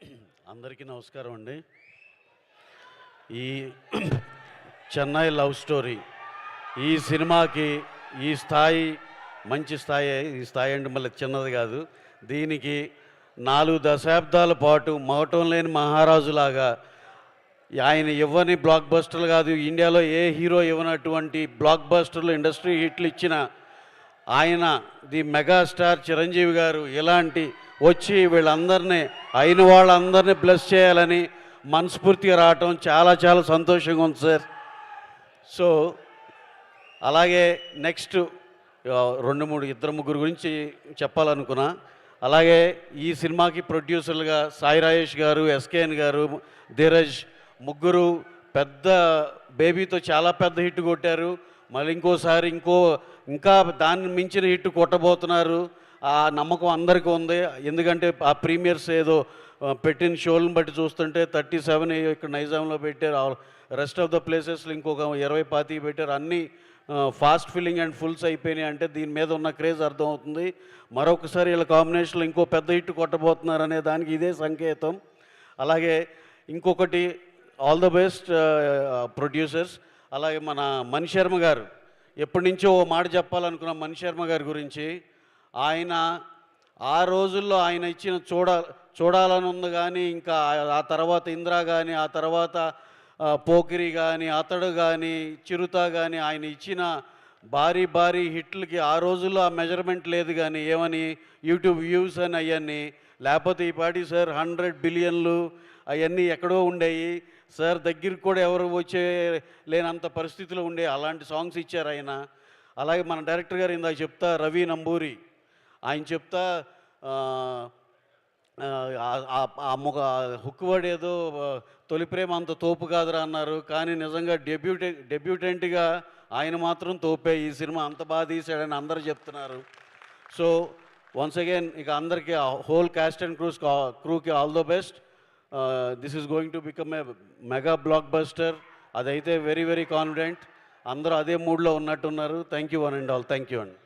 అందరికీ నమస్కారం అండి. ఈ చెన్నై లవ్ స్టోరీ ఈ సినిమాకి ఈ స్థాయి మంచి స్థాయి. ఈ స్థాయి అంటే మళ్ళీ చిన్నది కాదు. దీనికి 4 దశాబ్దాల పాటు మగటం లేని మహారాజులాగా ఆయన ఇవ్వని బ్లాక్ బస్టర్లు కాదు, ఇండియాలో ఏ హీరో ఇవ్వనటువంటి బ్లాక్ బస్టర్లు ఇండస్ట్రీ హిట్లు ఇచ్చిన ఆయన ది మెగాస్టార్ చిరంజీవి గారు ఇలాంటి వచ్చి వీళ్ళందరినీ అయిన వాళ్ళందరినీ బ్లెస్ చేయాలని మనస్ఫూర్తిగా రావటం చాలా చాలా సంతోషంగా ఉంది సార్. సో అలాగే నెక్స్ట్ 2-3 గురించి చెప్పాలనుకున్నా. అలాగే ఈ సినిమాకి ప్రొడ్యూసర్లుగా సాయి రాజేష్ గారు, ఎస్కేఎన్ గారు, ధీరజ్ ముగ్గురు పెద్ద బేబీతో చాలా పెద్ద హిట్ కొట్టారు. మళ్ళీ ఇంకోసారి ఇంకా దాన్ని మించిన హిట్ కొట్టబోతున్నారు. ఆ నమ్మకం అందరికీ ఉంది. ఎందుకంటే ఆ ప్రీమియర్స్ ఏదో పెట్టిన షోలను బట్టి చూస్తుంటే 37 ఇక్కడ నైజాంలో పెట్టారు. రెస్ట్ ఆఫ్ ద ప్లేసెస్లో ఇంకొక 20-25 పెట్టారు. అన్నీ ఫాస్ట్ ఫిల్లింగ్ అండ్ ఫుల్స్ అయిపోయినాయి. అంటే దీని మీద ఉన్న క్రేజ్ అర్థమవుతుంది. మరొకసారి వీళ్ళ కాంబినేషన్లో ఇంకో పెద్ద హిట్ కొట్టబోతున్నారు అనే దానికి ఇదే సంకేతం. అలాగే ఇంకొకటి ఆల్ ద బెస్ట్ ప్రొడ్యూసర్స్. అలాగే మన మణి శర్మ గారు, ఎప్పటి నుంచో ఓ మాట చెప్పాలనుకున్న మణి శర్మ గారి గురించి. ఆయన ఆ రోజుల్లో ఆయన ఇచ్చిన చూడాలని ఉంది కానీ, ఇంకా ఆ తర్వాత ఇంద్రా కానీ, ఆ తర్వాత పోకిరి కానీ, అతడు కానీ, చిరుత కానీ, ఆయన ఇచ్చిన భారీ హిట్లకి ఆ రోజుల్లో ఆ మెజర్మెంట్ లేదు. కానీ ఏమని యూట్యూబ్ వ్యూస్ అని అవన్నీ, లేకపోతే ఈ పాటి సార్ 100 బిలియన్లు అవన్నీ ఎక్కడో ఉండేవి సార్. దగ్గరికి కూడా ఎవరు వచ్చే లేనంత పరిస్థితిలో ఉండే అలాంటి సాంగ్స్ ఇచ్చారు ఆయన. అలాగే మన డైరెక్టర్ గారు ఇందాక చెప్తా రవి నంబూరి, ఆయన చెప్తా హుక్ వర్డ్ ఏదో తొలి ప్రేమ అంత తోపు కాదురా అన్నారు. కానీ నిజంగా డెబ్యూటెంట్గా ఆయన మాత్రం తోపే. ఈ సినిమా అంత బాగా తీశాడని అందరూ చెప్తున్నారు. సో వన్స్ అగైన్ ఇక అందరికీ హోల్ క్యాస్ట్ అండ్ క్రూకి all the best. This is going to become a mega blockbuster. అదైతే వెరీ కాన్ఫిడెంట్. అందరూ అదే మూడ్లో ఉన్నట్టున్నారు. Thank you one and all. Thank you అండి.